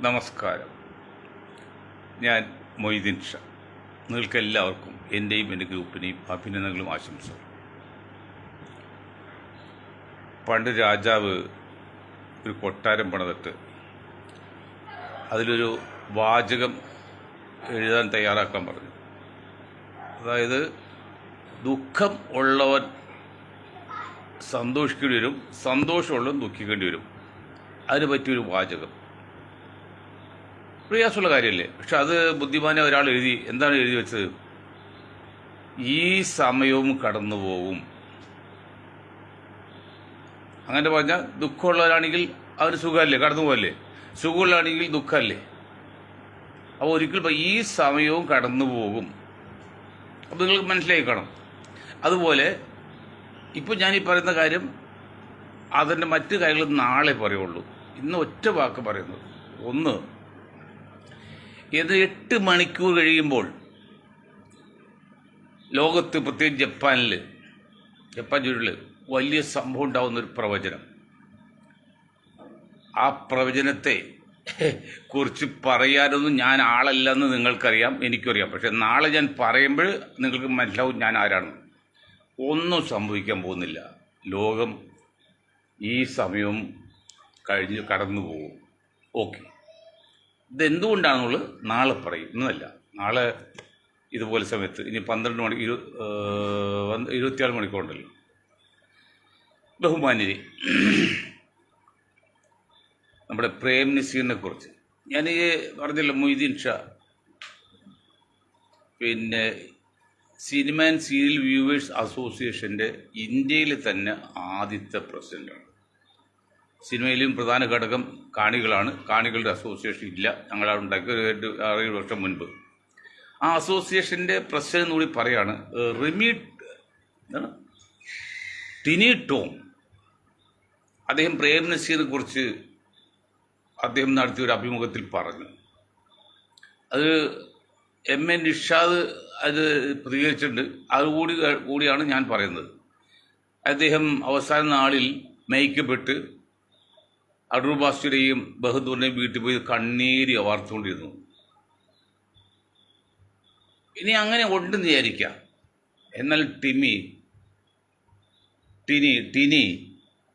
നമസ്കാരം. ഞാൻ മൊയ്തീൻ ഷാ. നിങ്ങൾക്കെല്ലാവർക്കും എൻ്റെയും എൻ്റെ ഗ്രൂപ്പിനെയും അഭിനന്ദനങ്ങളും ആശംസകളും. പണ്ട് രാജാവ് ഒരു കൊട്ടാരം പണിതിട്ട് അതിലൊരു വാചകം എഴുതാൻ തയ്യാറാക്കാൻ പറഞ്ഞു. അതായത്, ദുഃഖം ഉള്ളവൻ സന്തോഷിക്കേണ്ടി വരും, സന്തോഷമുള്ളവൻ ദുഃഖിക്കേണ്ടി വരും. അതിന് പറ്റിയൊരു വാചകം. പ്രയാസമുള്ള കാര്യമല്ലേ? പക്ഷെ അത് ബുദ്ധിമാനെ ഒരാൾ എഴുതി. എന്താണ് എഴുതി വെച്ചത്? ഈ സമയവും കടന്നു പോകും. അങ്ങനെ പറഞ്ഞാൽ ദുഃഖമുള്ളവരാണെങ്കിൽ അവന് സുഖമല്ലേ, കടന്നു പോകല്ലേ? സുഖമുള്ളതാണെങ്കിൽ ദുഃഖമല്ലേ? അപ്പോൾ ഒരിക്കലും ഈ സമയവും കടന്നു പോകും. അപ്പോൾ നിങ്ങൾക്ക് മനസ്സിലാക്കണം. അതുപോലെ ഇപ്പോൾ ഞാൻ ഈ പറയുന്ന കാര്യം അതിൻ്റെ മറ്റു കാര്യങ്ങൾ നാളെ പറയുള്ളൂ. ഇന്ന് ഒറ്റ വാക്ക് പറയുന്നത്. ഒന്ന്, ഇത് 8 മണിക്കൂർ കഴിയുമ്പോൾ ലോകത്ത്, പ്രത്യേകിച്ച് ജപ്പാൻ ചുരുളിൽ വലിയ സംഭവം ഉണ്ടാകുന്നൊരു പ്രവചനം. ആ പ്രവചനത്തെ കുറിച്ച് പറയാനൊന്നും ഞാൻ ആളല്ലെന്ന് നിങ്ങൾക്കറിയാം, എനിക്കറിയാം. പക്ഷെ നാളെ ഞാൻ പറയുമ്പോൾ നിങ്ങൾക്ക് മനസ്സിലാവും ഞാൻ ആരാണ്. ഒന്നും സംഭവിക്കാൻ പോകുന്നില്ല. ലോകം ഈ സമയവും കഴിഞ്ഞ് കടന്നു പോകും. ഓക്കെ, ഇതെന്തുകൊണ്ടാണെന്നുള്ളത് നാളെ പറയും, ഇന്നല്ല. നാളെ ഇതുപോലെ സമയത്ത് ഇനി 12 മണി 24 മണിക്കൂറുണ്ടല്ലോ. ബഹുമാന്യരെ, നമ്മുടെ പ്രേം നസീറിനെ കുറിച്ച് ഞാൻ പറഞ്ഞല്ലോ. മൊയ്തീൻ ഷാ പിന്നെ സിനിമ ആൻഡ് സീരിയൽ വ്യൂവേഴ്സ് അസോസിയേഷൻ്റെ ഇന്ത്യയിലെ തന്നെ ആദ്യത്തെ പ്രസിഡൻ്റാണ്. സിനിമയിലും പ്രധാന ഘടകം കാണികളാണ്. കാണികളുടെ അസോസിയേഷൻ ഇല്ല, ഞങ്ങളവിടെ ഉണ്ടാക്കി ഒരു 6-7 വർഷം മുൻപ്. ആ അസോസിയേഷൻ്റെ പ്രസിഡന്റ് കൂടി പറയാണ് ടിനി ടോം. അദ്ദേഹം പ്രേം നസീറിനെ കുറിച്ച് അദ്ദേഹം നടത്തിയൊരു അഭിമുഖത്തിൽ പറഞ്ഞു. അത് എം എ നിഷാദ് അത് പ്രതികരിച്ചിട്ടുണ്ട്. അതുകൂടിയാണ് ഞാൻ പറയുന്നത്. അദ്ദേഹം അവസാന നാളിൽ മേക്കപ്പെട്ട് അടൂർ ബാസിയുടെയും ബഹദൂറിൻ്റെയും വീട്ടിൽ പോയി കണ്ണീര് വാർത്തുകൊണ്ടിരുന്നു. ഇനി അങ്ങനെ ഉണ്ടെന്ന് വിചാരിക്കാം. എന്നാൽ ടിനി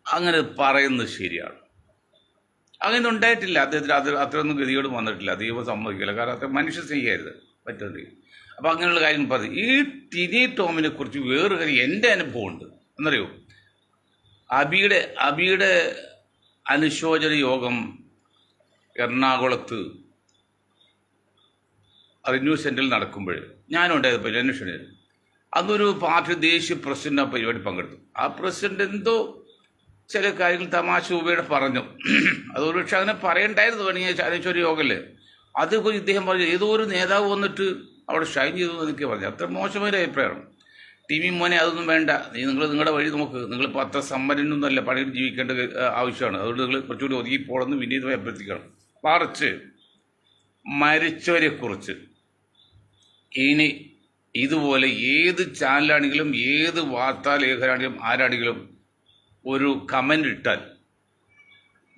അങ്ങനെ പറയുന്നത് ശരിയാണ്. അങ്ങനെ ഉണ്ടായിട്ടില്ല. അദ്ദേഹത്തിന് അത്രയൊന്നും ഗതിയോട് വന്നിട്ടില്ല. ദൈവം സമ്മതിക്കില്ല. കാരണം അത്ര മനുഷ്യ സ്നേഹിയായിരുന്നു പറ്റുന്നത്. അപ്പം അങ്ങനെയുള്ള കാര്യം പറഞ്ഞു. ഈ ടിനി ടോമിനെ കുറിച്ച് വേറൊരു കാര്യം എൻ്റെ അനുഭവമുണ്ട്. എന്നറിയോ? അബിയുടെ അനുശോചന യോഗം എറണാകുളത്ത് റിന്യൂ സെൻറ്ററിൽ നടക്കുമ്പോൾ ഞാനുണ്ടായത് അന്വേഷണം. അന്നൊരു പാർട്ടി ദേശീയ പ്രസിഡന്റ് ആ പരിപാടി പങ്കെടുത്തു. ആ പ്രസിഡന്റ് എന്തോ ചില കാര്യങ്ങൾ തമാശ രൂപയുടെ പറഞ്ഞു. അതൊരു പക്ഷെ അങ്ങനെ പറയണ്ടായിരുന്നു. വേണമെങ്കിൽ അനുശോചന യോഗമല്ലേ, അത് ഇദ്ദേഹം പറഞ്ഞു. ഏതോ ഒരു നേതാവ് വന്നിട്ട് അവിടെ ഷൈൻ ചെയ്തു എന്നൊക്കെ പറഞ്ഞു. അത്ര മോശമായ അഭിപ്രായമാണ്. ടി.വി. മോനെ, അതൊന്നും വേണ്ട, നിങ്ങളുടെ വഴി നോക്ക്. നിങ്ങളിപ്പോൾ അത്ര സമ്പന്നനൊന്നുമല്ല, പണിയിൽ ജീവിക്കേണ്ട ആവശ്യമാണ്. അതുകൊണ്ട് നിങ്ങൾ കുറച്ചുകൂടി ഒതുങ്ങിപ്പോളെന്ന് വിനീതമായി അഭ്യർത്ഥിക്കണം. മറിച്ച് മരിച്ചവരെക്കുറിച്ച് ഇനി ഇതുപോലെ ഏത് ചാനലാണെങ്കിലും ഏത് വാർത്താലേഖനാണെങ്കിലും ആരാണെങ്കിലും ഒരു കമൻ്റ് ഇട്ടാൽ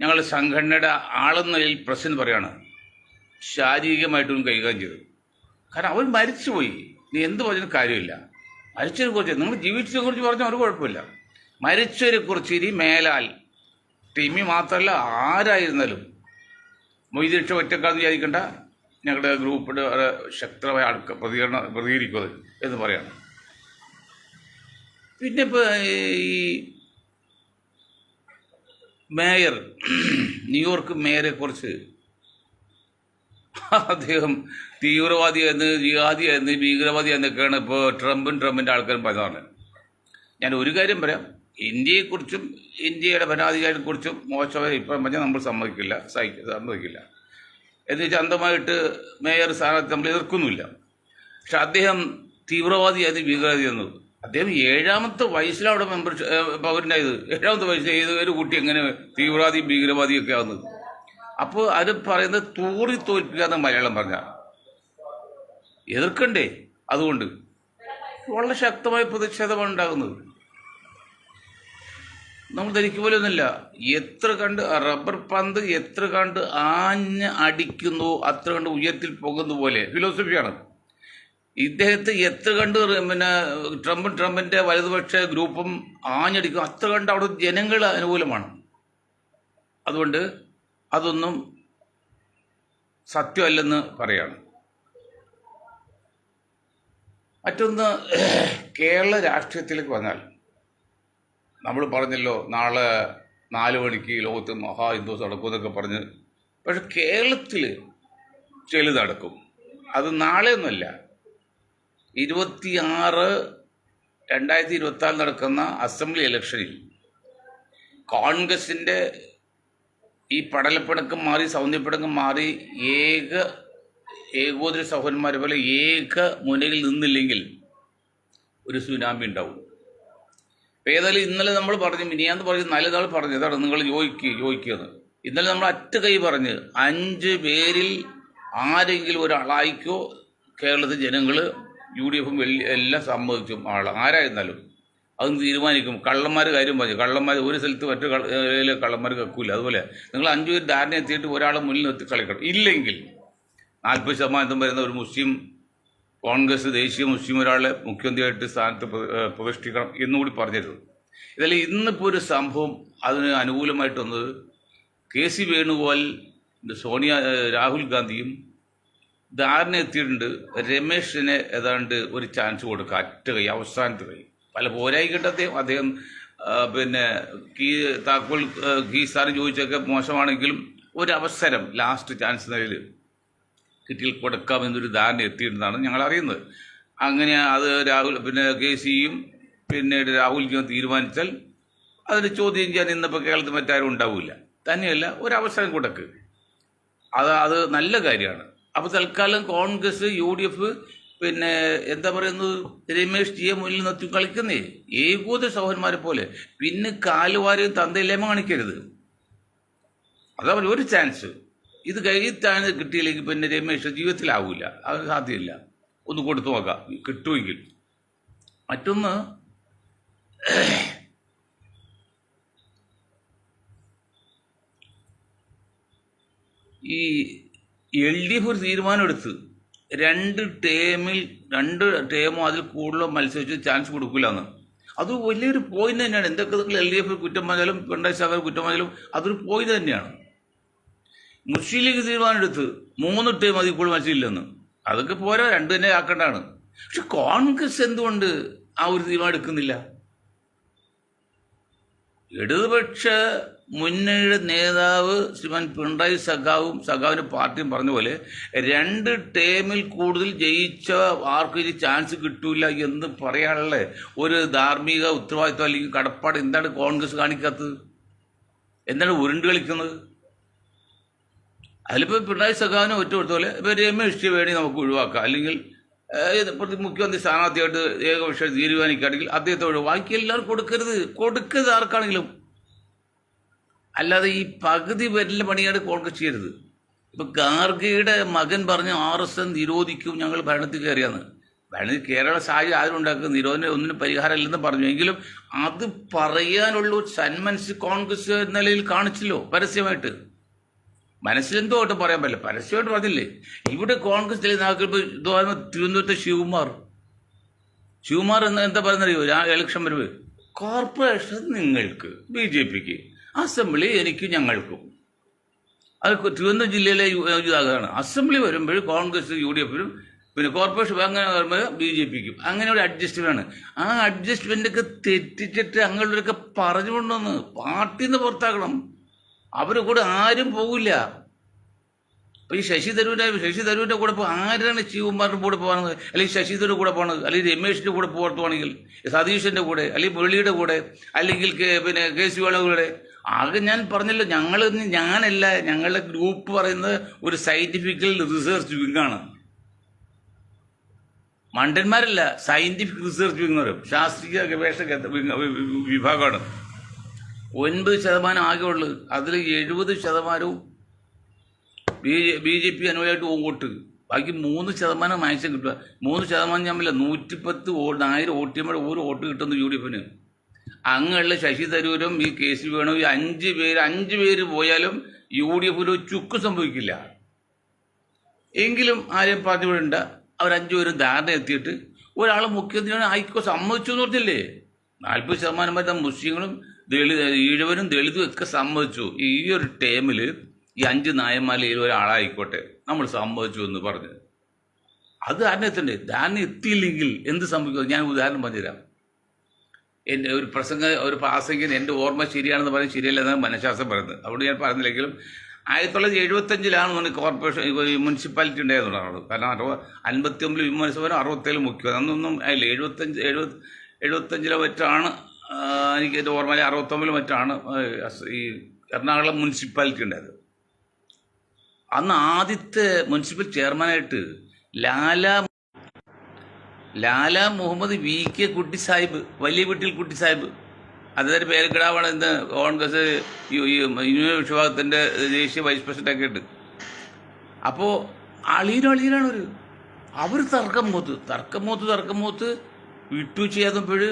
ഞങ്ങളുടെ സംഘടനയുടെ ആളെന്ന നിലയിൽ പ്രസിഡന്റ് പറയാണ് ശാരീരികമായിട്ടൊന്നും കൈകാര്യം ചെയ്തത്. കാരണം അവർ മരിച്ചുപോയി. നീ എന്ത് പറഞ്ഞാലും കാര്യമില്ല. മരിച്ചവരെ കുറിച്ച്, നിങ്ങൾ ജീവിച്ചതിനെ കുറിച്ച് പറഞ്ഞാൽ ഒരു കുഴപ്പമില്ല. മരിച്ചവരെ കുറിച്ച് ഇനി മേലാൽ ടിമി മാത്രമല്ല ആരായിരുന്നാലും മൊയ്തീൻ ഷാ ഒറ്റക്കാന്ന് വിചാരിക്കേണ്ട. ഞങ്ങളുടെ ഗ്രൂപ്പിൻ്റെ ശക്തമായ പ്രതികരിക്കുന്നത് എന്ന് പറയാണ്. പിന്നെ ഇപ്പോൾ ഈ മേയർ, ന്യൂയോർക്ക് മേയറെ കുറിച്ച് അദ്ദേഹം തീവ്രവാദിയായിരുന്നു, ജിഹാദിയായിരുന്നു, ഭീകരവാദിയായിരുന്നൊക്കെയാണ് ഇപ്പോൾ ട്രംപിൻ്റെ ആൾക്കാരും പറഞ്ഞതാണ്. ഞാൻ ഒരു കാര്യം പറയാം, ഇന്ത്യയെക്കുറിച്ചും ഇന്ത്യയുടെ ഭരണാധികാരിയെക്കുറിച്ചും മോശമായ ഇപ്പം പറഞ്ഞാൽ നമ്മൾ സമ്മതിക്കില്ല എന്ന് വെച്ചാൽ അന്ധമായിട്ട് മേയർ സ്ഥാനത്ത് നമ്മൾ എതിർക്കുന്നില്ല. പക്ഷെ അദ്ദേഹം തീവ്രവാദിയായിരുന്നു, ഭീകരവാദിയായിരുന്നു. അദ്ദേഹം 7ാമത്തെ വയസ്സിലാണ് പൗരനായത്. 7ാമത്തെ വയസ്സിൽ ഏതൊരു കുട്ടി എങ്ങനെ തീവ്രവാദി ഭീകരവാദിയൊക്കെ ആവുന്നത്? അപ്പോൾ അത് പറയുന്നത് തൂറി തോൽപ്പിക്കാന്ന് മലയാളം പറഞ്ഞാൽ എതിർക്കണ്ടേ? അതുകൊണ്ട് വളരെ ശക്തമായ പ്രതിഷേധമാണ് ഉണ്ടാകുന്നത്. നമ്മൾ ധരിക്കുക പോലെയൊന്നുമില്ല. എത്ര കണ്ട് റബ്ബർ പന്ത് എത്ര കണ്ട് ആഞ്ഞ് അടിക്കുന്നു അത്ര കണ്ട് ഉയരത്തിൽ പോകുന്ന പോലെ ഫിലോസഫിയാണ്. ഇദ്ദേഹത്തെ എത്ര കണ്ട് പിന്നെ ട്രംപിൻ്റെ വലതുപക്ഷ ഗ്രൂപ്പും ആഞ്ഞടിക്കും അത്ര കണ്ട് അവിടെ ജനങ്ങൾ അനുകൂലമാണ്. അതുകൊണ്ട് അതൊന്നും സത്യമല്ലെന്ന് പറയാണ്. മറ്റൊന്ന്, കേരള രാഷ്ട്രീയത്തിലേക്ക് വന്നാൽ നമ്മൾ പറഞ്ഞല്ലോ നാളെ 4 മണിക്ക് ലോകത്ത് മഹാ ഹിന്ദുസ് നടക്കുമെന്നൊക്കെ പറഞ്ഞ്. പക്ഷെ കേരളത്തിൽ ചിലത് നടക്കും. അത് നാളെയൊന്നുമല്ല, 2026 നടക്കുന്ന അസംബ്ലി ഇലക്ഷനിൽ കോൺഗ്രസിൻ്റെ ഈ പടലപ്പിണക്കം മാറി സൗന്ദര്യപ്പിണക്കം മാറി ഏകോദര സഹോദരന്മാരെ പോലെ ഏക മുനയിൽ നിന്നില്ലെങ്കിൽ ഒരു സുനാമി ഉണ്ടാവും. ഏതായാലും ഇന്നലെ നമ്മൾ പറഞ്ഞു, മിനിയാന്ന് പറഞ്ഞ് 4 നാൾ പറഞ്ഞു, അതാണ് നിങ്ങൾ ചോദിക്കുന്നത്. ഇന്നലെ നമ്മൾ അറ്റ കൈ പറഞ്ഞ് 5 പേരിൽ ആരെങ്കിലും ഒരാളായിക്കോ കേരളത്തിലെ ജനങ്ങൾ UDF എല്ലാം സമ്മതിച്ചും ആരായിരുന്നാലും അത് തീരുമാനിക്കും. കള്ളന്മാർ കാര്യം പറഞ്ഞു, കള്ളന്മാർ ഒരു സ്ഥലത്ത് മറ്റു കള്ളന്മാർ കക്കൂല. അതുപോലെ നിങ്ങൾ 5 പേര് ധാരണ എത്തിയിട്ട് ഒരാളെ മുന്നിൽ നിർത്തി കളിക്കണം. ഇല്ലെങ്കിൽ 40% വരുന്ന ഒരു മുസ്ലിം കോൺഗ്രസ് ദേശീയ മുസ്ലിം ഒരാളെ മുഖ്യമന്ത്രിയായിട്ട് സ്ഥാനത്ത് പ്രതിഷ്ഠിക്കണം എന്നുകൂടി പറഞ്ഞിരുന്നു. ഇതല്ല ഇന്നിപ്പോൾ ഒരു സംഭവം അതിന് അനുകൂലമായിട്ട് വന്നത്, KC വേണുഗോപാൽ രാഹുൽ ഗാന്ധിയും ധാരണ എത്തിയിട്ടുണ്ട്. രമേശിനെ ഏതാണ്ട് ഒരു ചാൻസ് കൊടുക്കുക, അറ്റ കൈ അവസാനത്തെ കൈ. പല പോരായിക്കട്ടെ അദ്ദേഹം പിന്നെ താക്കോൽ സാറ് ചോദിച്ചൊക്കെ മോശമാണെങ്കിലും ഒരവസരം ലാസ്റ്റ് ചാൻസ് നിലയിൽ കിട്ടിയിൽ കൊടുക്കാമെന്നൊരു ധാരണ എത്തിയിട്ടുണ്ടെന്നാണ് ഞങ്ങൾ അറിയുന്നത്. അങ്ങനെ അത് KCയും പിന്നീട് രാഹുൽജിയും തീരുമാനിച്ചാൽ അതിന് ചോദ്യം ചെയ്യാൻ ഇന്നിപ്പോൾ കേരളത്തിൽ മറ്റാരും ഉണ്ടാവില്ല. തന്നെയല്ല, ഒരവസരം കൊടുക്ക്, അത് നല്ല കാര്യമാണ്. അപ്പോൾ തൽക്കാലം കോൺഗ്രസ് UDF പിന്നെ എന്താ പറയുന്നത്, രമേശ് ജിയെ മുന്നിൽ നിർത്തി കളിക്കുന്നേ ഏകോദര സഹോദരന്മാരെ പോലെ. പിന്നെ കാലുവാരെയും തന്തയിലേമ കാണിക്കരുത്. അതാ ഒരു ചാൻസ് ഇത് കഴിഞ്ഞിട്ടാണ് കിട്ടിയില്ലെങ്കിൽ പിന്നെ രമേശ് ജീവിതത്തിലാവില്ല, അത് സാധ്യമില്ല. ഒന്ന് കൊടുത്തു നോക്കാം കിട്ടുമെങ്കിൽ. മറ്റൊന്ന്, ഈ LDF ഒരു തീരുമാനമെടുത്ത് 2 ടേമോ അതിൽ കൂടുതലോ മത്സരിച്ച് ചാൻസ് കൊടുക്കില്ല എന്ന്. അത് വലിയൊരു പോയിന്റ് തന്നെയാണ്. എന്തൊക്കെ നിങ്ങൾ LDF കുറ്റം പറഞ്ഞാലും പിണറായി സർക്കാർ കുറ്റം പറഞ്ഞാലും അതൊരു പോയിന്റ് തന്നെയാണ്. മുസ്ലിം ലീഗ് തീരുമാനമെടുത്ത് 3 ടേം അതിൽ കൂടുതൽ മത്സരിക്കില്ലെന്ന്. അതൊക്കെ പോരാ, 2 തന്നെ ആക്കേണ്ടതാണ്. പക്ഷെ കോൺഗ്രസ് എന്തുകൊണ്ട് ആ ഒരു തീരുമാനം എടുക്കുന്നില്ല? ഇടതുപക്ഷ മുന്നണിയുടെ നേതാവ് ശ്രീമാൻ പിണറായി സഖാവിൻ്റെ പാർട്ടിയും പറഞ്ഞ പോലെ 2 ടേമിൽ കൂടുതൽ ജയിച്ച ആർക്കും ഇനി ചാൻസ് കിട്ടൂല എന്ന് പറയാനുള്ള ഒരു ധാർമ്മിക ഉത്തരവാദിത്വം അല്ലെങ്കിൽ കടപ്പാട് എന്താണ് കോൺഗ്രസ് കാണിക്കാത്തത്? എന്താണ് ഉരുണ്ട് കളിക്കുന്നത്? അതിലിപ്പോൾ പിണറായി സഖാവിനെ ഒറ്റ കൊടുത്ത പോലെ ഇപ്പോൾ രമേശ് വേണി നമുക്ക് ഒഴിവാക്കാം, അല്ലെങ്കിൽ മുഖ്യമന്ത്രി സ്ഥാനാർത്ഥിയായിട്ട് ഏകപക്ഷം തീരുമാനിക്കുകയാണെങ്കിൽ അദ്ദേഹത്തെ ഒഴിവാക്കി എല്ലാവരും കൊടുക്കരുത് ആർക്കാണെങ്കിലും. അല്ലാതെ ഈ പകുതി പേരിലെ പണിയാണ് കോൺഗ്രസ് ചെയ്യരുത്. ഇപ്പം ഗാർഗയുടെ മകൻ പറഞ്ഞ് RSS നിരോധിക്കും ഞങ്ങൾ ഭരണത്തിൽ കയറിയാന്ന്. ഭരണത്തിൽ കേരള സാഹചര്യം ആരും ഉണ്ടാക്കുക നിരോധനം ഒന്നിനും പരിഹാരമില്ലെന്ന് പറഞ്ഞു. എങ്കിലും അത് പറയാനുള്ള സന്മനസ് കോൺഗ്രസ് നിലയിൽ കാണിച്ചല്ലോ പരസ്യമായിട്ട്. മനസ്സിലെന്തോ ആയിട്ട് പറയാൻ പറ്റില്ല, പരസ്യമായിട്ട് പറഞ്ഞില്ലേ. ഇവിടെ കോൺഗ്രസ് തിരുവനന്തപുരത്തെ ശിവകുമാർ എന്താ പറയുന്നറിയോ? ഇലക്ഷൻ വരുമ്പോൾ കോർപ്പറേഷൻ നിങ്ങൾക്ക് BJPക്ക്, അസംബ്ലി എനിക്ക് ഞങ്ങൾക്കും. അത് തിരുവനന്തപുരം ജില്ലയിലെ ഇതാകാണ്. അസംബ്ലി വരുമ്പോൾ കോൺഗ്രസ് UDFനും പിന്നെ കോർപ്പറേഷൻ അങ്ങനെ വരുമ്പോൾ BJPക്കും. അങ്ങനെ ഒരു അഡ്ജസ്റ്റ്മെൻ്റാണ്. ആ അഡ്ജസ്റ്റ്മെൻ്റൊക്കെ തെറ്റിച്ചിട്ട് അങ്ങോട്ടൊക്കെ പറഞ്ഞുകൊണ്ടൊന്ന് പാർട്ടിയിൽ നിന്ന് പുറത്താക്കണം. അവരുടെ കൂടെ ആരും പോകില്ല. അപ്പോൾ ഈ ശശി തരൂരിൻ്റെ കൂടെ ഇപ്പോൾ ആരാണ് ശിവകുമാറിൻ്റെ കൂടെ പോകുന്നത്? അല്ലെങ്കിൽ ശശി തരൂർ കൂടെ പോകുന്നത്, അല്ലെങ്കിൽ രമേശിൻ്റെ കൂടെ പോകണമെങ്കിൽ സതീഷിൻ്റെ കൂടെ, അല്ലെങ്കിൽ മുരളിയുടെ കൂടെ, അല്ലെങ്കിൽ പിന്നെ KC വേണുഗോപാലിന്റെ കൂടെ. ആകെ ഞാൻ പറഞ്ഞല്ലോ, ഞാനല്ല, ഞങ്ങളുടെ ഗ്രൂപ്പ് പറയുന്നത് ഒരു സയൻറ്റിഫിക്കൽ റിസർച്ച് വിങ്ങാണ്. മണ്ടന്മാരല്ല, സയൻറ്റിഫിക് റിസർച്ച് വിങ് പറയും, ശാസ്ത്രീയ ഗവേഷണ വിഭാഗമാണ്. 9% ആകെ ഉള്ളത്. അതിൽ 70% BJP അനുകൂലമായിട്ട് വോട്ട്. ബാക്കി 3% മാക്സിമം കിട്ടുക. 3% ഞാൻ പറയില്ല, 110 1000 വോട്ട് ചെയ്യുമ്പോൾ ഒരു വോട്ട് കിട്ടുന്നു UDFന്. അങ്ങനെയുള്ള ശശി തരൂരും ഈ കേസിൽ വേണം ഈ അഞ്ച് പേര് പോയാലും UDF ഒരു ചുക്ക് സംഭവിക്കില്ല. എങ്കിലും ആരെയും പറഞ്ഞു വിടണ്ട. അവർ 5 പേരും ധാരണ എത്തിയിട്ട് ഒരാൾ മുഖ്യമന്ത്രിയാണ് ആയിക്കോ സമ്മതിച്ചു എന്ന് പറഞ്ഞില്ലേ. 40% വരുന്ന മുസ്ലിങ്ങളും ഈഴവരും ദളിതും ഒക്കെ സമ്മതിച്ചു. ഈ ഒരു ടൈമിൽ ഈ 5 നായന്മാരിൽ ഒരാളായിക്കോട്ടെ നമ്മൾ സമ്മതിച്ചു എന്ന് പറഞ്ഞു. അത് ധാരണ എത്തണ്ടേ? ധാരണ എത്തിയില്ലെങ്കിൽ എന്ത് സംഭവിക്കും? ഞാൻ ഉദാഹരണം പറഞ്ഞുതരാം. എൻ്റെ ഒരു പ്രാസംഗികൻ എൻ്റെ ഓർമ്മ ശരിയാണെന്ന് പറയുന്നത് ശരിയല്ലെന്നാണ് മനഃശാസ്ത്രം പറയുന്നത്. അതുകൊണ്ട് ഞാൻ പറഞ്ഞില്ലെങ്കിലും 1975 കോർപ്പറേഷൻ മുനിസിപ്പാലിറ്റി ഉണ്ടായിരുന്നുള്ളതാണ്. കാരണം 59 വിമർശനം 67 മുഖ്യം അന്നൊന്നും അതിൽ 75 മറ്റാണ് എനിക്ക് എൻ്റെ ഓർമ്മയിൽ 69 മറ്റാണ് ഈ എറണാകുളം മുനിസിപ്പാലിറ്റി ഉണ്ടായത്. അന്ന് ആദ്യത്തെ മുനിസിപ്പൽ ചെയർമാനായിട്ട് ലാല മുഹമ്മദ് VK കുട്ടി സാഹിബ്, വലിയ വീട്ടിൽ കുട്ടി സാഹിബ്, അദ്ദേഹത്തിൻ്റെ പേരക്കിടാവാണ് ഇന്ന് കോൺഗ്രസ് വിഭാഗത്തിൻ്റെ ദേശീയ വൈസ് പ്രസിഡൻ്റൊക്കെ ഉണ്ട്. അപ്പോൾ അളിയനാണ് അവർ തർക്കം മൂത്ത് വിട്ടു ചെയ്യാത്തപ്പോൾ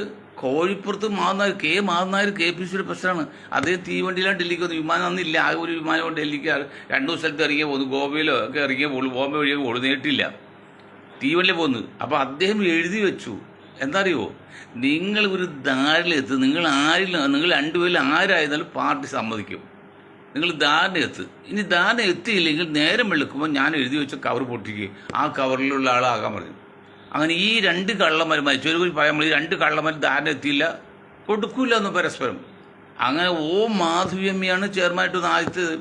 കോഴിപ്പുറത്ത് മാന്നാർ KPCC പ്രസിഡന്റാണ്. അദ്ദേഹം തീവണ്ടിയിലാണ് ഡൽഹിക്ക് വന്നു. വിമാനം അന്നില്ല, ആ ഒരു വിമാനം ഡൽഹിക്ക് 2 സ്ഥലത്ത് ഇറങ്ങിയേ പോകുന്നു. ഗോവയിലോ ഒക്കെ ഇറങ്ങിയേ പോകുള്ളൂ, ബോംബെ വഴിയൊക്കെ പോകുള്ളൂ, നേരിട്ടില്ല, തീവണ്ടിയിൽ പോകുന്നത്. അപ്പോൾ അദ്ദേഹം എഴുതി വെച്ചു, എന്താ അറിയോ, നിങ്ങൾ ഒരു ധാരണയെത്ത്, നിങ്ങൾ 2 പേരിൽ ആരായിരുന്നാലും പാർട്ടി സമ്മതിക്കും, നിങ്ങൾ ധാരണയെത്ത്. ഇനി ധാരണ എത്തിയില്ലെങ്കിൽ നേരം വെളുക്കുമ്പോൾ ഞാൻ എഴുതി വെച്ച കവർ പൊട്ടിക്കുക, ആ കവറിലുള്ള ആളാകാൻ പറഞ്ഞു. അങ്ങനെ ഈ 2 കള്ളന്മാർ മരിച്ചവരെ കുറിച്ച് പറയാൻ ഈ 2 കള്ളന്മാർ ധാരണ എത്തിയില്ല, കൊടുക്കൂല എന്ന് പരസ്പരം. അങ്ങനെ മാധവിയമ്മയാണ് ചെയർമാനായിട്ട് ആദ്യത്തേത്.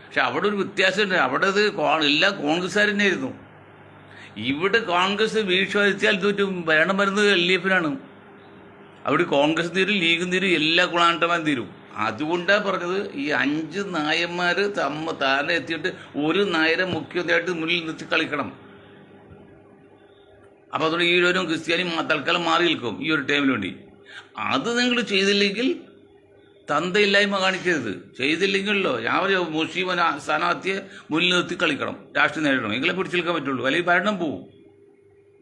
പക്ഷെ അവിടെ ഒരു വ്യത്യാസമുണ്ട്. അവിടെ അത് എല്ലാം കോൺഗ്രസ്സുകാർ തന്നെയായിരുന്നു. ഇവിടെ കോൺഗ്രസ് വീഴ്ച വരുത്തിയാൽ തോറ്റും ഭരണം വരുന്നത് LDF-നാണ്. അവിടെ കോൺഗ്രസ് തീരും, ലീഗും തീരും, എല്ലാ കുളാണ്ടമാരും തീരും. അതുകൊണ്ടാണ് പറഞ്ഞത് ഈ 5 നായന്മാർ ധാരണ എത്തിയിട്ട് ഒരു നായരെ മുഖ്യമന്ത്രിയായിട്ട് മുന്നിൽ നിർത്തി കളിക്കണം. അപ്പോൾ അതുകൊണ്ട് ഈഴവരും ക്രിസ്ത്യാനിയും തൽക്കാലം മാറി നിൽക്കും ഈ ഒരു ടൈമിന് വേണ്ടി. അത് നിങ്ങൾ ചെയ്തില്ലെങ്കിൽ തന്തയില്ലായ്മ കാണിക്കരുത്. ചെയ്തില്ലെങ്കിലോ ഞാൻ മുസ്ലിം സ്ഥാനാർത്ഥിയെ മുന്നിൽ നിർത്തി കളിക്കണം, രാഷ്ട്രീയം നേരിടണം, എങ്കിലേ പിടിച്ചെടുക്കാൻ പറ്റുള്ളൂ. അല്ലെങ്കിൽ ഭരണം പോവും.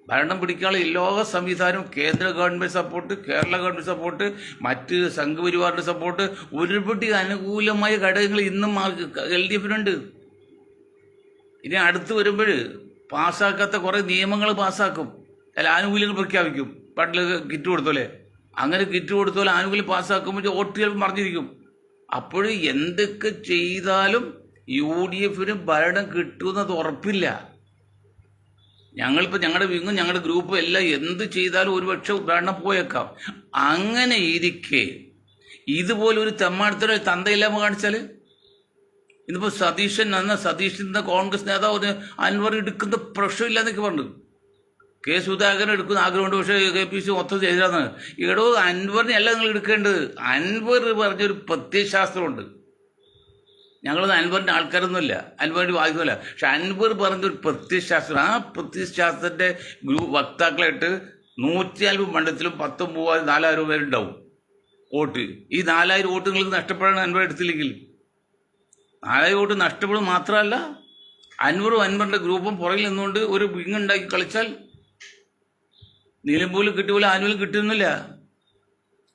ഭരണം പിടിക്കാനുള്ള എല്ലാ സംവിധാനവും കേന്ദ്ര government support, Kerala government support, മറ്റ് സംഘപരിവാറിൻ്റെ സപ്പോർട്ട്, ഒരുപടി അനുകൂലമായ ഘടകങ്ങൾ ഇന്നും LDF-നുണ്ട്. ഇനി അടുത്ത് വരുമ്പോൾ പാസ്സാക്കാത്ത കുറേ നിയമങ്ങൾ പാസ്സാക്കും, അല്ല ആനുകൂല്യങ്ങൾ പ്രഖ്യാപിക്കും. പണ്ടിൽ കിറ്റ് കൊടുത്തോലെ അങ്ങനെ കിറ്റ് കൊടുത്തോലെ ആനുകൂല്യം പാസ്സാക്കുമ്പോൾ വോട്ടുകൾ മറിഞ്ഞിരിക്കും. അപ്പോൾ എന്തൊക്കെ ചെയ്താലും UDF-ന് ഭരണം കിട്ടുമെന്നത് ഉറപ്പില്ല. ഞങ്ങളിപ്പോൾ ഞങ്ങളുടെ വിങ്ങും ഞങ്ങളുടെ ഗ്രൂപ്പും എല്ലാം എന്ത് ചെയ്താലും ഒരുപക്ഷെ ഭരണം പോയേക്കാം. അങ്ങനെ ഇരിക്കെ ഇതുപോലെ ഒരു തെമ്മാടത്തിന് തന്തയില്ലായ്മ കാണിച്ചാൽ ഇന്നിപ്പോൾ സതീശൻ കോൺഗ്രസ് നേതാവ് അൻവർ എടുക്കുന്ന പ്രശ്നമില്ല എന്നൊക്കെ പറഞ്ഞു. സുധാകരൻ എടുക്കുന്ന ആഗ്രഹമുണ്ട്, പക്ഷേ KPCC മൊത്തം ചെയ്താന്ന്. ഇടോ അൻവറിനെ അല്ല നിങ്ങൾ എടുക്കേണ്ടത്. അൻവർ പറഞ്ഞൊരു പ്രത്യയശാസ്ത്രമുണ്ട്. ഞങ്ങളൊന്നും അൻവറിൻ്റെ ആൾക്കാരൊന്നുമില്ല, അൻവറിൻ്റെ വായിക്കുന്നില്ല. പക്ഷെ അൻവർ പറഞ്ഞൊരു പ്രത്യയശാസ്ത്രം, ആ പ്രത്യയശാസ്ത്രത്തിൻ്റെ വക്താക്കളായിട്ട് 140 മണ്ഡലത്തിലും 10,000-4,000 പേരുണ്ടാവും വോട്ട്. ഈ 4,000 വോട്ട് നിങ്ങൾക്ക് നഷ്ടപ്പെടാൻ അൻവർ എടുത്തില്ലെങ്കിൽ 4,000 വോട്ട് നഷ്ടപ്പെടും. മാത്രമല്ല അൻവറിൻ്റെ ഗ്രൂപ്പും പുറകിൽ നിന്നുകൊണ്ട് ഒരു വിങ്ങുണ്ടാക്കി കളിച്ചാൽ നിലമ്പൂരിൽ കിട്ടിയ പോലെ ആനുകൂല്യം കിട്ടുന്നില്ല.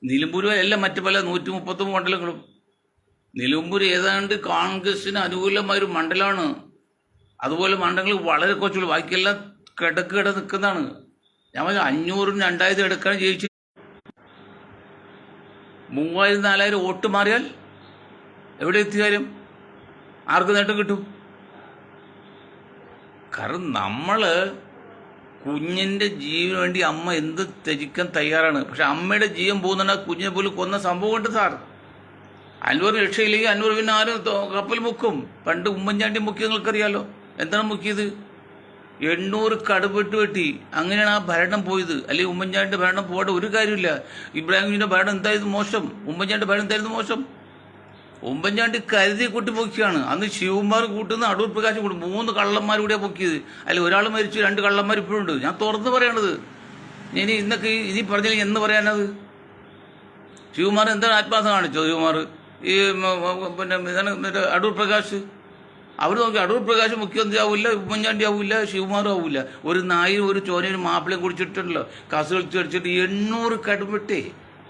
നിലമ്പൂർ എല്ലാം മറ്റു പല 139 മണ്ഡലങ്ങളും. നിലമ്പൂർ ഏതാണ്ട് കോൺഗ്രസിന് അനുകൂലമായൊരു മണ്ഡലമാണ്. അതുപോലെ മണ്ഡലങ്ങൾ വളരെ കുറച്ചുള്ളൂ, ബാക്കിയെല്ലാം കിടക്ക് നിൽക്കുന്നതാണ്. ഞാൻ 500-ഉം 2,000 എടുക്കാൻ ജയിച്ചു 3,000-4,000 വോട്ട് മാറിയാൽ എവിടെ എത്തിയ കാര്യം? ആർക്ക് നേട്ടം കിട്ടും? കാരണം നമ്മൾ കുഞ്ഞിൻ്റെ ജീവന് വേണ്ടി അമ്മ എന്ത് ത്യജിക്കാൻ തയ്യാറാണ്. പക്ഷെ അമ്മയുടെ ജീവൻ പോകുന്നുണ്ട് കുഞ്ഞിനെ പോലും കൊന്ന സംഭവമുണ്ട് സാർ. അൻവർ രക്ഷയില്ലെങ്കിൽ അൻവർ പിന്നെ ആരും കപ്പൽ മുക്കും. പണ്ട് ഉമ്മൻചാണ്ടി മുക്കി നിങ്ങൾക്കറിയാലോ. എന്താണ് മുക്കിയത്? 800 കടുവെട്ട് വെട്ടി. അങ്ങനെയാണ് ആ ഭരണം പോയത്. അല്ലെങ്കിൽ ഉമ്മൻചാണ്ടിയുടെ ഭരണം പോകേണ്ട ഒരു കാര്യമില്ല. ഇബ്രാഹിമിൻ്റെ ഭരണം എന്തായിരുന്നു മോശം? ഉമ്മൻചാണ്ടിയുടെ ഭരണം എന്തായിരുന്നു മോശം? ഉമ്മൻചാണ്ടി കരുതി കൂട്ടി പൊക്കിയാണ്. അന്ന് ശിവകുമാർ കൂട്ടുന്ന അടൂർ പ്രകാശം കൂട്ടും 3 കള്ളന്മാർ കൂടിയാണ് പൊക്കിയത്. അതിൽ ഒരാൾ മരിച്ചു, 2 കള്ളന്മാർ ഇപ്പോഴുണ്ട്. ഞാൻ തുറന്ന് പറയണത്. ഇനി പറഞ്ഞില്ലെങ്കിൽ എന്ന് പറയാനത്? ശിവകുമാർ എന്താണ് ആത്മാർത്ഥം കാണിച്ചോ? ശിവകുമാർ ഈ പിന്നെ ഇതാണ് അടൂർ പ്രകാശ്. അവർ നോക്കി അടൂർ പ്രകാശ് മുഖ്യമന്ത്രി ആവില്ല, ഉമ്മൻചാണ്ടി ആവില്ല, ശിവകുമാറും ആവില്ല. ഒരു നായും ഒരു ചോനയും മാപ്പിളയും കുടിച്ചിട്ടുണ്ടല്ലോ, കസുകൾ അടിച്ചിട്ട് 800 കടുവെട്ടേ.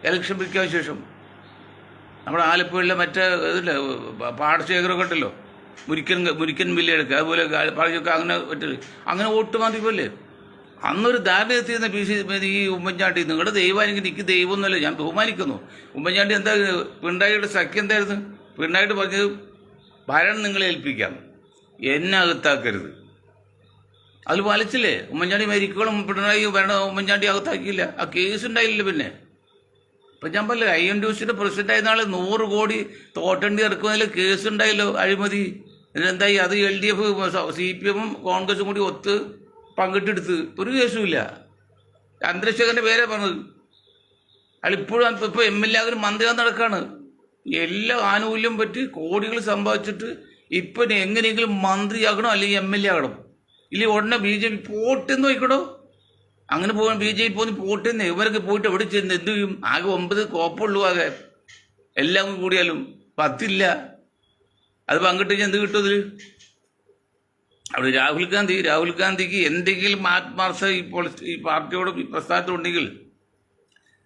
ഇലക്ഷൻ പ്രഖ്യാപിച്ച ശേഷം നമ്മുടെ ആലപ്പുഴയിലെ മറ്റേ ഇതില്ല പാടശേഖരമൊക്കെ ഉണ്ടല്ലോ, മുരിക്കൻ മില്ലെടുക്കുക, അതുപോലെ പറഞ്ഞൊക്കെ അങ്ങനെ വോട്ട് മാറിപ്പോലെ അന്നൊരു ധാരണ എത്തിയിരുന്ന ഈ ഉമ്മൻചാണ്ടി, നിങ്ങളുടെ ദൈവമാണെങ്കിൽ എനിക്ക് ദൈവമൊന്നുമല്ല, ഞാൻ ബഹുമാനിക്കുന്നു. ഉമ്മൻചാണ്ടി എന്താ പിണറായിയുടെ സഖ്യം എന്തായിരുന്നു? പിണറായിട്ട് പറഞ്ഞത് ഭരണം നിങ്ങളെ ഏൽപ്പിക്കാം, എന്നെ അകത്താക്കരുത്. അതിൽ പാലിച്ചില്ലേ? ഉമ്മൻചാണ്ടി മരിക്കോളം പിണറായി ഉമ്മൻചാണ്ടി അകത്താക്കിയില്ല. ആ കേസ് ഉണ്ടായില്ല. പിന്നെ ഇപ്പം ഞാൻ പറഞ്ഞില്ല, INTUCയുടെ പ്രസിഡന്റ് ആയിരുന്ന ആൾ 100 കോടി തോട്ടണ്ടി ഇറക്കുന്നതിൽ കേസ് ഉണ്ടായല്ലോ, അഴിമതി. ഇതിനെന്തായി? അത് LDF CPM കോൺഗ്രസും കൂടി ഒത്ത് പങ്കിട്ടെടുത്ത് ഒരു കേസുമില്ല. ചന്ദ്രശേഖരൻ്റെ പേരെ പറഞ്ഞത്. അയാൾ ഇപ്പോഴും ഇപ്പോൾ MLA ആകും മന്ത്രിയാൻ നടക്കാണ്. എല്ലാ ആനുകൂല്യം പറ്റി കോടികൾ സമ്പാദിച്ചിട്ട് ഇപ്പം എങ്ങനെയെങ്കിലും മന്ത്രിയാകണം അല്ലെങ്കിൽ MLA ആകണം. ഇല്ലെങ്കിൽ ഉടനെ BJP പോട്ടെന്ന് നോക്കണോ. അങ്ങനെ പോകാൻ BJP പോയി പോട്ടെന്ന്. ഇവരൊക്കെ പോയിട്ട് എവിടെ ചെന്ന് എന്ത് ചെയ്യും? ആകെ 9 കോപ്പുള്ളൂ. ആകെ എല്ലാം കൂടിയാലും 10 ഇല്ല. അത് പങ്കിട്ട് എന്ത് കിട്ടും അതിൽ? അവിടെ രാഹുൽ ഗാന്ധിക്ക് എന്തെങ്കിലും ആത്മാർത്ഥ ഈ പാർട്ടിയോടും ഈ പ്രസ്ഥാനത്തോടുണ്ടെങ്കിൽ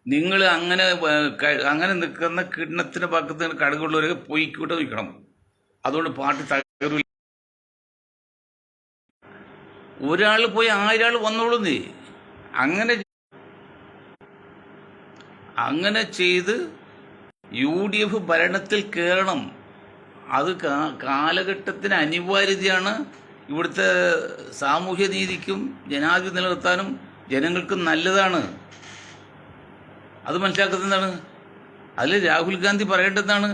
നിങ്ങൾ അങ്ങനെ നിൽക്കുന്ന കിണ്ണത്തിന് പക്കത്ത് കടകളുള്ളവരൊക്കെ പൊയ്ക്കൂട്ട് നിൽക്കണം. അതുകൊണ്ട് പാർട്ടി തകരില്ല. ഒരാൾ പോയി 1000 വന്നോളൂന്നേ. അങ്ങനെ ചെയ്ത് UDF ഭരണത്തിൽ കയറണം. അത് കാലഘട്ടത്തിന് അനിവാര്യതയാണ്. ഇവിടുത്തെ സാമൂഹ്യ നീതിക്കും ജനാധിപത്യം നിലനിർത്താനും ജനങ്ങൾക്കും നല്ലതാണ്. അത് മനസ്സിലാക്കുന്നതാണ്. അതിൽ രാഹുൽ ഗാന്ധി പറയേണ്ടതാണ്.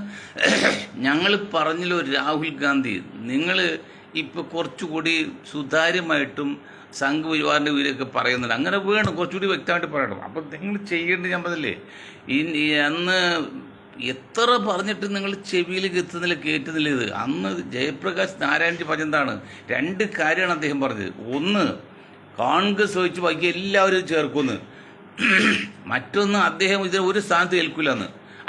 ഞങ്ങൾ പറഞ്ഞല്ലോ, രാഹുൽ ഗാന്ധി നിങ്ങൾ ഇപ്പോൾ കുറച്ചുകൂടി സുതാര്യമായിട്ടും സംഘപരിവാറിൻ്റെ വീരൊക്കെ പറയുന്നുണ്ട്. അങ്ങനെ വേണം, കുറച്ചുകൂടി വ്യക്തമായിട്ട് പറയണം. അപ്പം നിങ്ങൾ ചെയ്യേണ്ടത് ഞാൻ പറഞ്ഞില്ലേ, അന്ന് എത്ര പറഞ്ഞിട്ട് നിങ്ങൾ ചെവിയിലേക്ക് കേട്ടുന്നില്ല. ഇത് അന്ന് ജയപ്രകാശ് നാരായൺജി പറഞ്ഞെന്താണ്? 2 കാര്യമാണ് അദ്ദേഹം പറഞ്ഞത്. ഒന്ന്, കോൺഗ്രസ് ഒഴിച്ച് ബാക്കി എല്ലാവരും ചേർക്കുമെന്ന്. മറ്റൊന്ന്, അദ്ദേഹം ഇതിന് ഒരു സ്ഥാനത്ത് ഏൽക്കില്ലെന്ന്.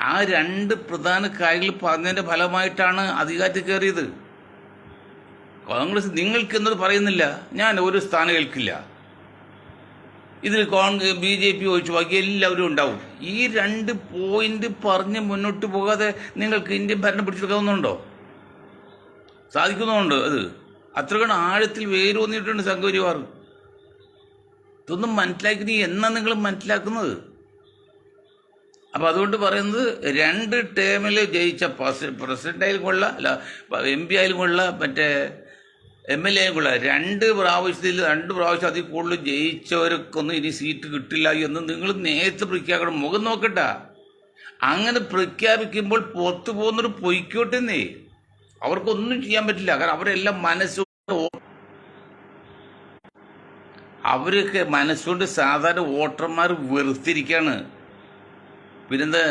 ആ 2 പ്രധാന കാര്യങ്ങൾ പറഞ്ഞതിൻ്റെ ഫലമായിട്ടാണ് അധികാരത്തിൽ കയറിയത്. കോൺഗ്രസ് നിങ്ങൾക്ക് എന്നത് പറയുന്നില്ല, ഞാൻ ഒരു സ്ഥാനം ഏൽക്കില്ല, ഇതിൽ BJP ഒഴിച്ച് ബാക്കി എല്ലാവരും ഉണ്ടാവും. ഈ 2 പോയിന്റ് പറഞ്ഞ് മുന്നോട്ട് പോകാതെ നിങ്ങൾക്ക് ഇന്ത്യൻ ഭരണം പിടിച്ചെടുക്കാവുന്നുണ്ടോ? സാധിക്കുന്നുണ്ടോ? അത് അത്രയാണ് ആഴത്തിൽ വേരൂന്നിട്ടുണ്ട് സംഘപരിവാർ. ഇതൊന്നും മനസ്സിലാക്കി നീ എന്നാ നിങ്ങൾ മനസ്സിലാക്കുന്നത്? അപ്പം അതുകൊണ്ട് പറയുന്നത്, 2 ടേമിൽ ജയിച്ച പ്രസിഡന്റ് ആയാലും കൊള്ള, MP ആയാലും കൊള്ള, മറ്റേ MLA ആയാലും കൊള്ള, 2 പ്രാവശ്യം അതിൽ കൂടുതൽ ജയിച്ചവർക്കൊന്നും ഇനി സീറ്റ് കിട്ടില്ല എന്ന് നിങ്ങൾ നേരത്തെ പ്രഖ്യാപിക്കണം. മുഖം നോക്കട്ട. അങ്ങനെ പ്രഖ്യാപിക്കുമ്പോൾ പുറത്തു പോകുന്നൊരു പൊയ്ക്കോട്ടെന്നേ. അവർക്കൊന്നും ചെയ്യാൻ പറ്റില്ല. കാരണം അവരൊക്കെ മനസ്സുകൊണ്ട് സാധാരണ വോട്ടർമാർ വെറുത്തിരിക്കുകയാണ്. പിന്നെന്താ,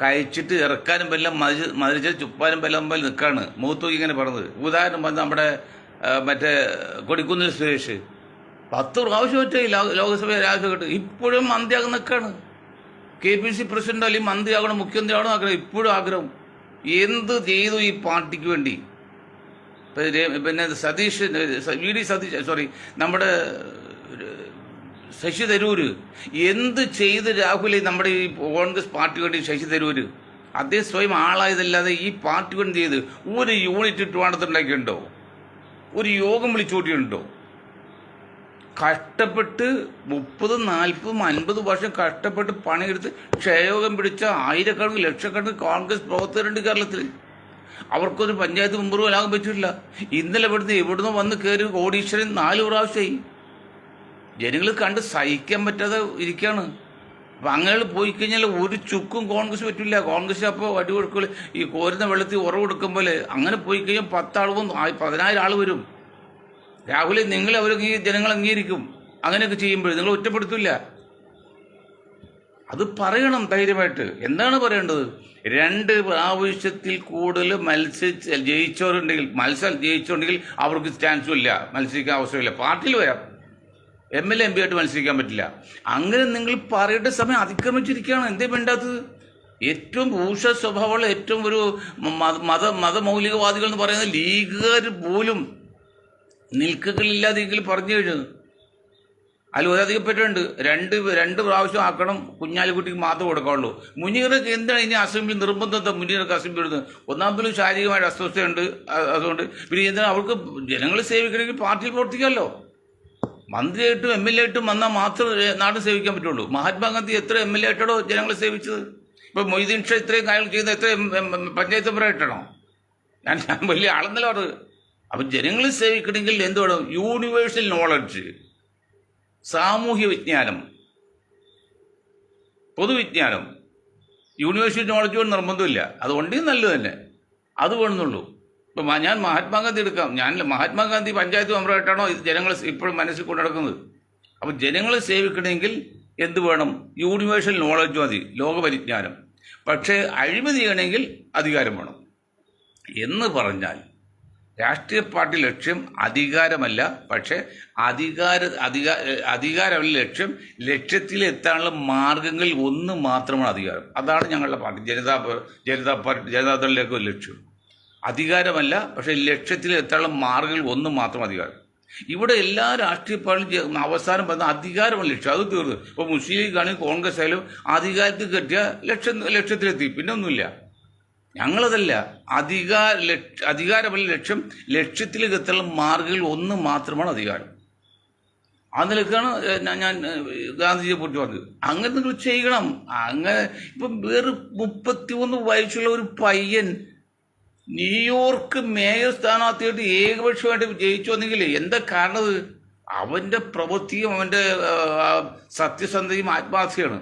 കഴിച്ചിട്ട് ഇറക്കാനും എല്ലാം മതിച്ച ചുപ്പാനും എല്ലാം പോലെ നിൽക്കുകയാണ്. മൂത്തോക്കി ഇങ്ങനെ പറഞ്ഞത്. ഉദാഹരണം പറഞ്ഞാൽ നമ്മുടെ മറ്റേ കൊടിക്കുന്നിൽ സുരേഷ് 10 പ്രാവശ്യം ഒറ്റ ലോകസഭ രാജിവെച്ചിട്ട് ഇപ്പോഴും മന്ത്രിയാകുന്ന നിൽക്കുകയാണ്. KPC പ്രസിഡന്റ് അല്ലെങ്കിൽ മന്ത്രിയാകണം, മുഖ്യമന്ത്രിയാകണം ആഗ്രഹം, ഇപ്പോഴും ആഗ്രഹം. എന്ത് ചെയ്തു ഈ പാർട്ടിക്ക് വേണ്ടി? പിന്നെ നമ്മുടെ ശശി തരൂർ എന്ത് ചെയ്ത് രാഹുൽ നമ്മുടെ ഈ കോൺഗ്രസ് പാർട്ടി വേണ്ടി? ശശി തരൂർ അദ്ദേഹം സ്വയം ആളായതല്ലാതെ ഈ പാർട്ടി വേണ്ടി ചെയ്ത് ഒരു യൂണിറ്റ് ട്രിവാൻഡ്രത്തുണ്ടാക്കിയിട്ടുണ്ടോ? ഒരു യോഗം വിളിച്ചുകൂട്ടിയിട്ടുണ്ടോ? കഷ്ടപ്പെട്ട് 30, 40, 50 വർഷം കഷ്ടപ്പെട്ട് പണിയെടുത്ത് ക്ഷയയോഗം പിടിച്ച ആയിരക്കണക്കിന് ലക്ഷക്കണക്കിന് കോൺഗ്രസ് പ്രവർത്തകരുണ്ട് കേരളത്തിൽ. അവർക്കൊരു പഞ്ചായത്ത് മെമ്പർ പോലാകാൻ പറ്റില്ല. ഇന്നലെ ഇവിടുന്ന് വന്ന് കയറി കോടീശ്വരൻ 4 പ്രാവശ്യമായി. ജനങ്ങൾ കണ്ട് സഹിക്കാൻ പറ്റാതെ ഇരിക്കുകയാണ്. അപ്പം അങ്ങനെ പോയി കഴിഞ്ഞാൽ ഒരു ചുക്കും കോൺഗ്രസ് പറ്റില്ല. കോൺഗ്രസ് അപ്പോൾ വടി കൊടുക്കൽ ഈ കോരുന്ന വെള്ളത്തിൽ ഉറവ് കൊടുക്കും പോലെ. അങ്ങനെ പോയി കഴിഞ്ഞാൽ 10 ആൾ 10,000 ആൾ വരും. രാഹുൽ ജനങ്ങൾ അംഗീകരിക്കും. അങ്ങനെയൊക്കെ ചെയ്യുമ്പോൾ നിങ്ങൾ ഒറ്റപ്പെടുത്തില്ല. അത് പറയണം ധൈര്യമായിട്ട്. എന്താണ് പറയേണ്ടത്? 2 പ്രാവശ്യത്തിൽ കൂടുതൽ ജയിച്ചവരുണ്ടെങ്കിൽ അവർക്ക് ചാൻസും ഇല്ല, മത്സരിക്കാൻ അവസരമില്ല. പാർട്ടിയിൽ വരാം, MLA MP ആയിട്ട് മത്സരിക്കാൻ പറ്റില്ല. അങ്ങനെ നിങ്ങൾ പറയേണ്ട സമയം അതിക്രമിച്ചിരിക്കുകയാണ്. എന്തേ വേണ്ടാത്തത്? ഏറ്റവും ഭൂഷ സ്വഭാവമുള്ള ഏറ്റവും ഒരു മതമൗലികവാദികൾ എന്ന് പറയുന്ന ലീഗുകാർ പോലും നിൽക്കുകളില്ലാതെങ്കിൽ പറഞ്ഞു കഴിഞ്ഞത്. അതിൽ ഒരധികം പറ്റുന്നുണ്ട്. രണ്ട് പ്രാവശ്യം ആക്കണം, കുഞ്ഞാലിക്കുട്ടിക്ക് മാത്രം കൊടുക്കാവുള്ളൂ. മുനീർക്ക് എന്താണ് ഇനി അസംബ്ലി നിർബന്ധത്തെ മുനീർക്ക് അസംബ്ലി എടുത്ത്? ഒന്നാമതൊരു ശാരീരികമായ അസ്വസ്ഥയുണ്ട്. അതുകൊണ്ട് പിന്നെ എന്താണ് അവർക്ക് ജനങ്ങളെ സേവിക്കണമെങ്കിൽ പാർട്ടിയിൽ പ്രവർത്തിക്കാമല്ലോ. മന്ത്രിയായിട്ടും എം എൽ എ ആയിട്ടും വന്നാൽ മാത്രം നാട് സേവിക്കാൻ പറ്റുള്ളൂ. മഹാത്മാഗാന്ധി എത്ര എം എൽ എ ആയിട്ടാണോ ജനങ്ങളെ സേവിച്ചത്? ഇപ്പം മൊയ്തീൻ ഷാ ഇത്രയും കാര്യങ്ങൾ ചെയ്യുന്ന എത്ര പഞ്ചായത്ത് മെമ്പർ ആയിട്ടാണോ? ഞാൻ വലിയ ആളെന്നല്ലോ അത്. അപ്പം ജനങ്ങളെ സേവിക്കണമെങ്കിൽ എന്ത് വേണം? യൂണിവേഴ്സൽ നോളജ്, സാമൂഹ്യ വിജ്ഞാനം, പൊതുവിജ്ഞാനം. യൂണിവേഴ്സിറ്റി നോളജ് കൊണ്ട് നിർബന്ധമില്ല, അതുകൊണ്ടേ നല്ലത് തന്നെ, അത് വേണമെന്നുള്ളൂ. ഇപ്പം ഞാൻ മഹാത്മാഗാന്ധി എടുക്കാം. ഞാൻ മഹാത്മാഗാന്ധി പഞ്ചായത്ത് മെമ്പറായിട്ടാണോ ഇത് ജനങ്ങൾ ഇപ്പോഴും മനസ്സിൽ കൊണ്ടു നടക്കുന്നത്? അപ്പം ജനങ്ങളെ സേവിക്കണമെങ്കിൽ എന്ത് വേണം? യൂണിവേഴ്സൽ നോളജ് മതി, ലോകപരിജ്ഞാനം. പക്ഷേ അഴിമതി ചെയ്യണമെങ്കിൽ അധികാരം വേണം. എന്ന് പറഞ്ഞാൽ രാഷ്ട്രീയ പാർട്ടി ലക്ഷ്യം അധികാരമല്ല, പക്ഷേ അധികാരമല്ല ലക്ഷ്യം. ലക്ഷ്യത്തിലെത്താനുള്ള മാർഗങ്ങളിൽ ഒന്ന് മാത്രമാണ് അധികാരം. അതാണ് ഞങ്ങളുടെ പാർട്ടി ജനതാദളിലേക്ക് ലക്ഷ്യം. അധികാരമല്ല, പക്ഷേ ലക്ഷ്യത്തിലെത്താനുള്ള മാർഗങ്ങളിൽ ഒന്ന് മാത്രം അധികാരം. ഇവിടെ എല്ലാ രാഷ്ട്രീയ പാർട്ടിയും അവസാനം പറഞ്ഞ അധികാരമല്ല ലക്ഷ്യം, അത് തീർന്നു. ഇപ്പോൾ മുസ്ലിം ലീഗാണെങ്കിൽ കോൺഗ്രസ് ആയാലും അധികാരത്തിൽ കിട്ടിയ ലക്ഷ്യത്തിലെത്തി, പിന്നെ ഒന്നുമില്ല. ഞങ്ങളതല്ല, അധികാരമല്ല ലക്ഷ്യം, ലക്ഷ്യത്തിലേക്ക് എത്താനുള്ള മാർഗങ്ങളിൽ ഒന്ന് മാത്രമാണ് അധികാരം. ആ നിലക്കാണ് ഞാൻ ഗാന്ധിജിയെ കുറിച്ച് പറഞ്ഞത്. അങ്ങനെ നിങ്ങൾ ചെയ്യണം. അങ്ങനെ ഇപ്പം വേറെ 31 വയസ്സുള്ള ഒരു പയ്യൻ ന്യൂയോർക്ക് മേയർ സ്ഥാനാർത്ഥിയായിട്ട് ഏകപക്ഷമായിട്ട് ജയിച്ചു വന്നെങ്കിൽ എന്താ കാരണത്? അവൻ്റെ പ്രവൃത്തിയും അവൻ്റെ സത്യസന്ധതയും ആത്മാർത്ഥതയാണ്.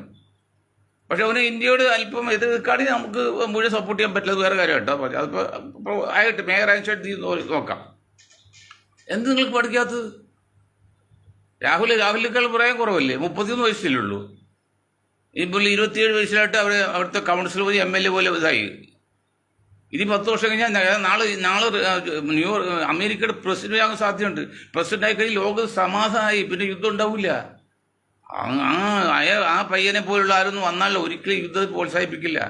പക്ഷെ അവന് ഇന്ത്യയോട് അല്പം എതിർക്കാണെങ്കിൽ നമുക്ക് മുഴുവൻ സപ്പോർട്ട് ചെയ്യാൻ പറ്റില്ല, വേറെ കാര്യം കേട്ടോ. അതിപ്പോൾ ആയിട്ട് മേയർ ആയിട്ട് നോക്കാം. എന്ത് നിങ്ങൾക്ക് പഠിക്കാത്തത്? രാഹുലിനേക്കാൾ പറയാൻ കുറവല്ലേ? 31 വയസ്സിലേ ഉള്ളൂ. ഇപ്പോൾ 27 വയസ്സിലായിട്ട് അവിടുത്തെ കൗൺസിലർ പോലെ എം എൽ എ പോലെ ഇതായി. ഇനി 10 വർഷം കഴിഞ്ഞാൽ നാളെ അമേരിക്കയുടെ പ്രസിഡന്റ് ആകാൻ സാധ്യതയുണ്ട്. പ്രസിഡന്റ് ആയി കഴിഞ്ഞാൽ ലോകത്ത് സമാധാനമായി, പിന്നെ യുദ്ധം ഉണ്ടാവില്ല. ആ പയ്യനെ പോലുള്ള ആരൊന്നും വന്നാലോ ഒരിക്കലും യുദ്ധത്തെ പ്രോത്സാഹിപ്പിക്കില്ല.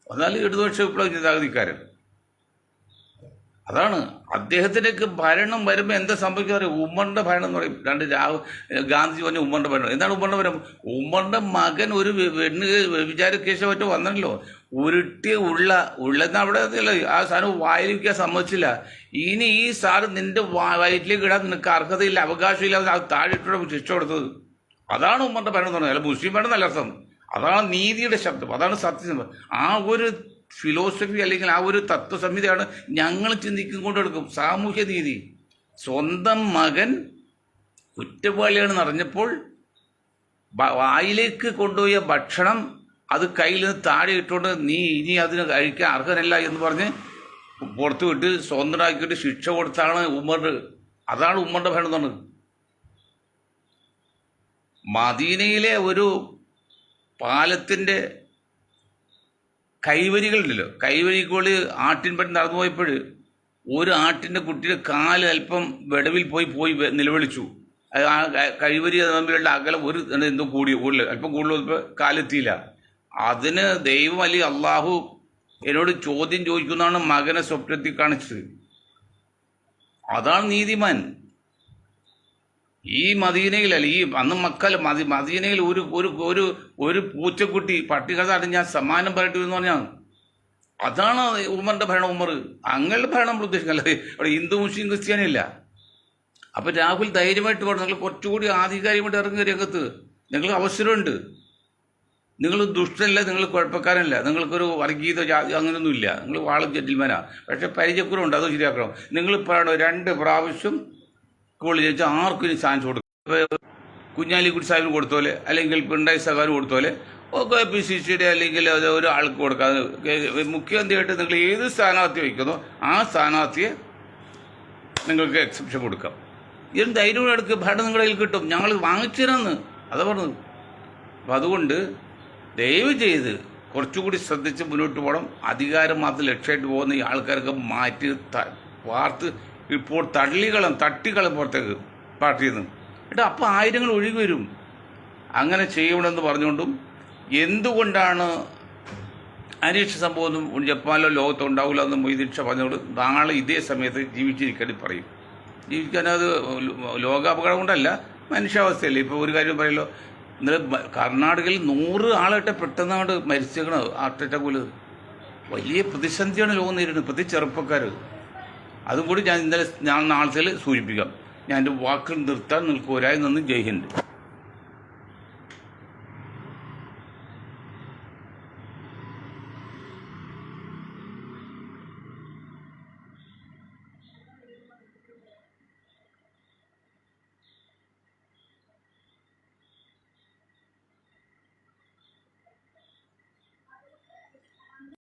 വന്നാൽ ഇടതുപക്ഷ വിപ്ലവ ചിന്താഗതിക്കാരൻ. അതാണ് അദ്ദേഹത്തിനൊക്കെ ഭരണം വരുമ്പോൾ എന്താ സംഭവിക്കാറ്? ഉമ്മറിൻ്റെ ഭരണം എന്ന് പറയും. ഗാന്ധിജി പറഞ്ഞ ഉമ്മറിൻ്റെ ഭരണം. എന്താണ് ഉമ്മറിൻ്റെ ഭരണം? ഉമ്മറിൻ്റെ മകൻ ഒരു വിചാര കേസ് മറ്റോ വന്നല്ലോ, ഉരുട്ടി ഉള്ളെന്ന് അവിടെ ആ സാധനം വായിലിരിക്കാൻ സമ്മതിച്ചില്ല. ഇനി ഈ സാധനം നിന്റെ വയറ്റിലേക്ക് ഇടാൻ നിനക്ക് അർഹതയില്ല, അവകാശമില്ല, അത് താഴെ ഇട്ടോടെ ശിക്ഷ കൊടുത്തത്. അതാണ് ഉമ്മറിൻ്റെ ഭരണം എന്ന് പറഞ്ഞത്. അല്ല മുസ്ലിം ഭരണം നല്ല അർത്ഥം. അതാണ് നീതിയുടെ ശബ്ദം, അതാണ് സത്യം. ആ ഒരു ഫിലോസഫി അല്ലെങ്കിൽ ആ ഒരു തത്വസംഹിതയാണ് ഞങ്ങൾ ചിന്തിക്കൊണ്ടെടുക്കും. സാമൂഹ്യ നീതി. സ്വന്തം മകൻ കുറ്റവാളിയാണെന്ന് അറിഞ്ഞപ്പോൾ വായിലേക്ക് കൊണ്ടുപോയ ഭക്ഷണം അത് കയ്യിൽ നിന്ന് താഴെ ഇട്ടുകൊണ്ട് നീ ഇനി അതിന് കഴിക്കാൻ അർഹനല്ല എന്ന് പറഞ്ഞ് പുറത്തു വിട്ട് സ്വന്തമാക്കിയിട്ട് ശിക്ഷ കൊടുത്താണ് ഉമ്മർ. അതാണ് ഉമ്മറിൻ്റെ ഭരണം എന്ന് പറഞ്ഞത്. മദീനയിലെ ഒരു പാലത്തിൻ്റെ കൈവരികളുണ്ടല്ലോ, കൈവരിക്കുള്ളിൽ ആട്ടിൻപറ്റി നടന്നു പോയപ്പോൾ ഒരു ആട്ടിൻ്റെ കുട്ടിയുടെ കാല് അല്പം വിടവിൽ പോയി നിലവിളിച്ചു. ആ കഴിവരി തമ്മിലുള്ള അകലം എന്തോ അല്പം കൂടുതൽ കാലെത്തിയില്ല. അതിന് ദൈവം അല്ലെങ്കിൽ അള്ളാഹു എന്നോട് ചോദ്യം ചോദിക്കുന്നതാണ് മകനെ സ്വപ്നത്തിൽ കാണിച്ചത്. അതാണ് നീതിമാൻ. ഈ മദീനയിലല്ല, ഈ അന്ന് മദീനയിൽ ഒരു പൂച്ചക്കുട്ടി പട്ടികഥ ഞാൻ സമ്മാനം പറയട്ടെ എന്ന് പറഞ്ഞാൽ അതാണ് ഉമ്മറിൻ്റെ ഭരണം. ഉമ്മർ അങ്ങനെ ഭരണം നമ്മൾ ഉദ്ദേശിക്കുന്നത്. അവിടെ ഹിന്ദു മുസ്ലിം ക്രിസ്ത്യാനിയില്ല. അപ്പം രാഹുൽ ധൈര്യമായിട്ട് പറഞ്ഞു, നിങ്ങൾ കുറച്ചുകൂടി ആധികാരികമായിട്ട് ഇറങ്ങിയ രംഗത്ത് നിങ്ങൾക്ക് അവസരമുണ്ട്. നിങ്ങൾ ദുഷ്ടനല്ല, നിങ്ങൾ കുഴപ്പക്കാരനല്ല, നിങ്ങൾക്കൊരു വർഗീയത ജാതി അങ്ങനെയൊന്നുമില്ല, നിങ്ങൾ വാളും ജെന്റിൽമാനാ. പക്ഷേ പരിചയക്കുറവുണ്ട്, അത് ശരിയാക്കണം. നിങ്ങൾ 2 പ്രാവശ്യം സ്കൂളിൽ ചോദിച്ചാൽ ആർക്കും ഇനി ചാൻസ് കൊടുക്കും. കുഞ്ഞാലിക്കുട്ടി സാഹിബിന് കൊടുത്തോലെ, അല്ലെങ്കിൽ പിണറായി സഖാവിന് കൊടുത്തോലെ, KPCCയുടെ അല്ലെങ്കിൽ ഒരാൾക്ക് കൊടുക്കാതെ മുഖ്യമന്ത്രിയായിട്ട് നിങ്ങൾ ഏത് സ്ഥാനാർത്ഥി വയ്ക്കുന്നോ ആ സ്ഥാനാർത്ഥിയെ നിങ്ങൾക്ക് എക്സെപ്ഷൻ കൊടുക്കാം. ഇതിന് ധൈര്യം എടുക്കുക, ഭരണം നിങ്ങളുടെ കയ്യിൽ കിട്ടും, ഞങ്ങൾ വാങ്ങിച്ചു തരാമെന്ന് അതാ പറഞ്ഞത്. അപ്പം അതുകൊണ്ട് ദയവ് ചെയ്ത് കുറച്ചുകൂടി ശ്രദ്ധിച്ച് മുന്നോട്ട് പോകണം. അധികാരം മാത്രം ലക്ഷ്യമായിട്ട് പോകുന്ന ഈ ആൾക്കാരൊക്കെ മാറ്റി വാർത്ത് ഇപ്പോൾ തട്ടിക്കളും പുറത്തേക്ക് പാർട്ടിയിൽ നിന്ന്. അപ്പോൾ ആയിരങ്ങൾ ഒഴുകി വരും. അങ്ങനെ ചെയ്യണമെന്ന് പറഞ്ഞുകൊണ്ടും എന്തുകൊണ്ടാണ് അനീക്ഷ സംഭവമൊന്നും ജപ്പാനിലോ ലോകത്തോ ഉണ്ടാവില്ല എന്ന് മൊയ്തീൻ ഷാ പറഞ്ഞുകൊണ്ട് നാളെ ഇതേ സമയത്ത് ജീവിച്ചിരിക്കാൻ പറയും. ജീവിക്കാനത് ലോകാപകടം കൊണ്ടല്ല, മനുഷ്യാവസ്ഥയല്ലേ. ഇപ്പോൾ ഒരു കാര്യം പറയല്ലോ, ഇന്നലെ കർണാടകയിൽ 100 ആളായിട്ട് പെട്ടെന്നാണ്ട് മരിച്ചേക്കണത് ഹാർട്ട് അറ്റാക്ക് പോലെ. വലിയ പ്രതിസന്ധിയാണ് ലോകം നേരിടുന്നത്, പ്രത്യേകിച്ച് ചെറുപ്പക്കാർ. അതും കൂടി ഞാൻ നാളത്തിൽ സൂചിപ്പിക്കാം. ഞാൻ എൻ്റെ വാക്കുകൾ നിർത്താൻ നിൽക്കുവരായി നിന്ന്. ജയ് ഹിന്ദ്.